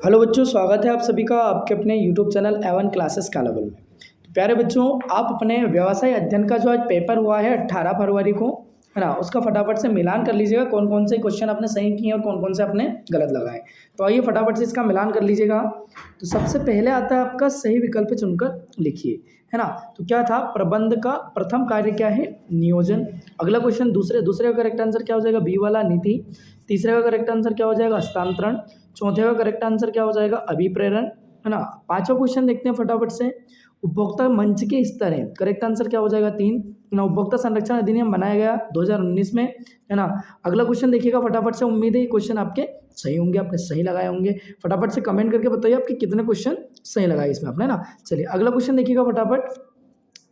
Hello बच्चों, स्वागत है आप सभी का आपके अपने यूट्यूब चैनल एवन क्लासेस कालाबल में। तो प्यारे बच्चों, आप अपने व्यवसाय अध्ययन का जो आज पेपर हुआ है 18 फरवरी को, है ना, उसका फटाफट से मिलान कर लीजिएगा। कौन कौन से क्वेश्चन आपने सही किए और कौन कौन से आपने गलत लगाए। तो आइए फटाफट से इसका मिलान कर लीजिएगा। तो सबसे पहले आता है आपका सही विकल्प चुनकर लिखिए, है ना। तो क्या था, प्रबंध का प्रथम कार्य क्या है, नियोजन। अगला क्वेश्चन दूसरे का करेक्ट आंसर क्या हो जाएगा, बी वाला नीति। तीसरे का करेक्ट आंसर क्या हो जाएगा, हस्तांतरण। चौथे का करेक्ट आंसर क्या हो जाएगा, अभिप्रेरण, है ना। पांचवा क्वेश्चन देखते हैं फटाफट से, उपभोक्ता मंच के स्तर है, करेक्ट आंसर क्या हो जाएगा, 3, है ना। उपभोक्ता संरक्षण अधिनियम बनाया गया 2019 में, है ना। अगला क्वेश्चन देखिएगा फटाफट से, उम्मीद है ये क्वेश्चन आपके सही होंगे, आपने सही लगाए होंगे। फटाफट से कमेंट करके बताइए आपके कितने क्वेश्चन सही लगाए इसमें आपने, है ना। चलिए अगला क्वेश्चन देखिएगा फटाफट,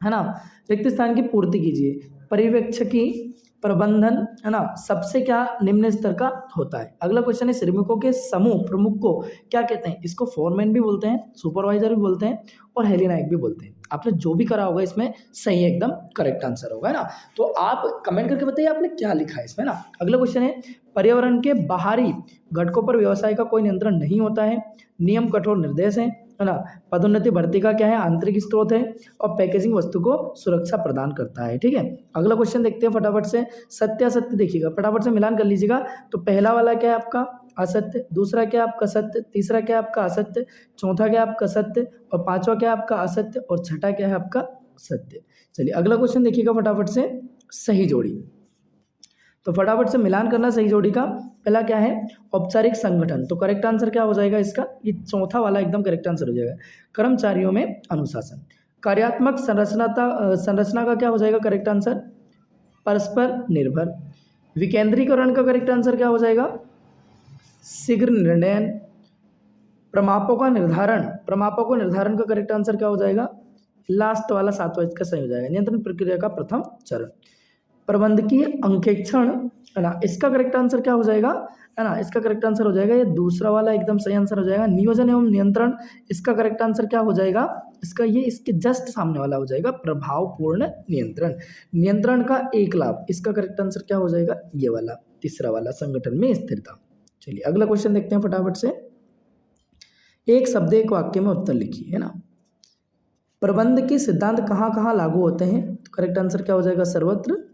है ना। रिक्त स्थान की पूर्ति कीजिए, पर्यवेक्षकी प्रबंधन, है ना, सबसे क्या निम्न स्तर का होता है। अगला क्वेश्चन है, श्रमिकों के समूह प्रमुख को क्या कहते हैं। इसको फोरमैन भी बोलते हैं, सुपरवाइजर भी बोलते हैं और हेलीनायक भी बोलते हैं। आपने जो भी करा होगा इसमें सही एकदम करेक्ट आंसर होगा, है ना। तो आप कमेंट करके बताइए आपने क्या लिखा है इसमें, ना। अगला क्वेश्चन है, पर्यावरण के बाहरी घटकों पर व्यवसाय का कोई नियंत्रण नहीं होता है, नियम कठोर निर्देश है ना। पदोन्नति भर्ती का क्या है, आंतरिक स्रोत है और पैकेजिंग वस्तु को सुरक्षा प्रदान करता है, ठीक है। अगला क्वेश्चन देखते हैं फटाफट से, सत्य असत्य देखिएगा, फटाफट से मिलान कर लीजिएगा। तो पहला वाला क्या है आपका असत्य, दूसरा क्या है आपका सत्य, तीसरा क्या है आपका असत्य, चौथा क्या है आपका सत्य और पांचवा क्या है आपका असत्य और छठा क्या है आपका सत्य। चलिए अगला क्वेश्चन देखिएगा फटाफट से, सही जोड़ी। तो फटाफट से मिलान करना सही जोड़ी का। पहला क्या है, औपचारिक संगठन, तो करेक्ट आंसर क्या हो जाएगा इसका, ये चौथा वाला एकदम करेक्ट आंसर हो जाएगा। कर्मचारियों में अनुशासन। कार्यात्मक संरचना का क्या हो जाएगा करेक्ट आंसर, परस्पर निर्भर। विकेंद्रीकरण का करेक्ट आंसर क्या हो जाएगा, शीघ्र निर्णयन। प्रमापों निर्धारण का करेक्ट आंसर क्या हो जाएगा, लास्ट वाला सातवां इसका सही हो जाएगा, नियंत्रण प्रक्रिया का प्रथम चरण। प्रबंधकीय अंकेक्षण, है ना, इसका करेक्ट आंसर क्या हो जाएगा, है ना, इसका करेक्ट आंसर हो जाएगा ये दूसरा वाला एकदम सही आंसर हो जाएगा। नियोजन एवं नियंत्रण, इसका करेक्ट आंसर क्या हो जाएगा, इसका ये इसके जस्ट सामने वाला हो जाएगा, प्रभावपूर्ण नियंत्रण। नियंत्रण का एक लाभ, इसका करेक्ट आंसर क्या हो जाएगा, ये वाला तीसरा वाला, संगठन में स्थिरता। चलिए अगला क्वेश्चन देखते हैं फटाफट से, एक शब्द एक वाक्य में उत्तर लिखिए, है ना। प्रबंध के सिद्धांत कहाँ कहाँ लागू होते हैं, तो करेक्ट आंसर क्या हो जाएगा, सर्वत्र,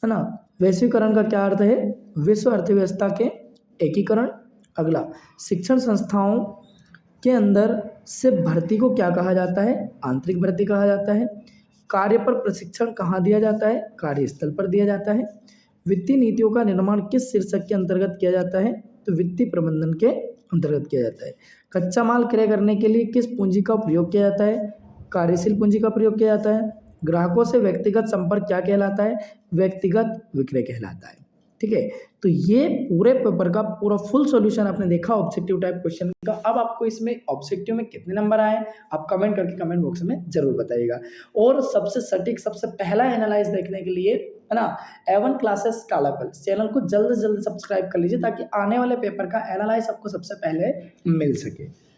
है ना। वैश्वीकरण का क्या अर्थ है, विश्व अर्थव्यवस्था के एकीकरण। अगला, शिक्षण संस्थाओं के अंदर से भर्ती को क्या कहा जाता है, आंतरिक भर्ती कहा जाता है। कार्य पर प्रशिक्षण कहाँ दिया जाता है, कार्यस्थल पर दिया जाता है। वित्तीय नीतियों का निर्माण किस शीर्षक के अंतर्गत किया जाता है, तो वित्तीय प्रबंधन के अंतर्गत किया जाता है। कच्चा माल क्रय करने के लिए किस पूंजी का प्रयोग किया जाता है, कार्यशील पूंजी का प्रयोग किया जाता है। ग्राहकों से व्यक्तिगत संपर्क क्या कहलाता है, व्यक्तिगत विक्रय कहलाता है, ठीक है। तो ये पूरे पेपर का पूरा फुल सॉल्यूशन आपने देखा ऑब्जेक्टिव टाइप क्वेश्चन का। अब आपको इसमें ऑब्जेक्टिव में कितने नंबर आए आप कमेंट करके कमेंट बॉक्स में जरूर बताइएगा। और सबसे सटीक सबसे पहला एनालाइज देखने के लिए, है ना, एवन क्लासेस कालापल चैनल को जल्द से जल्द सब्सक्राइब कर लीजिए ताकि आने वाले पेपर का एनालाइज आपको सबसे पहले मिल सके।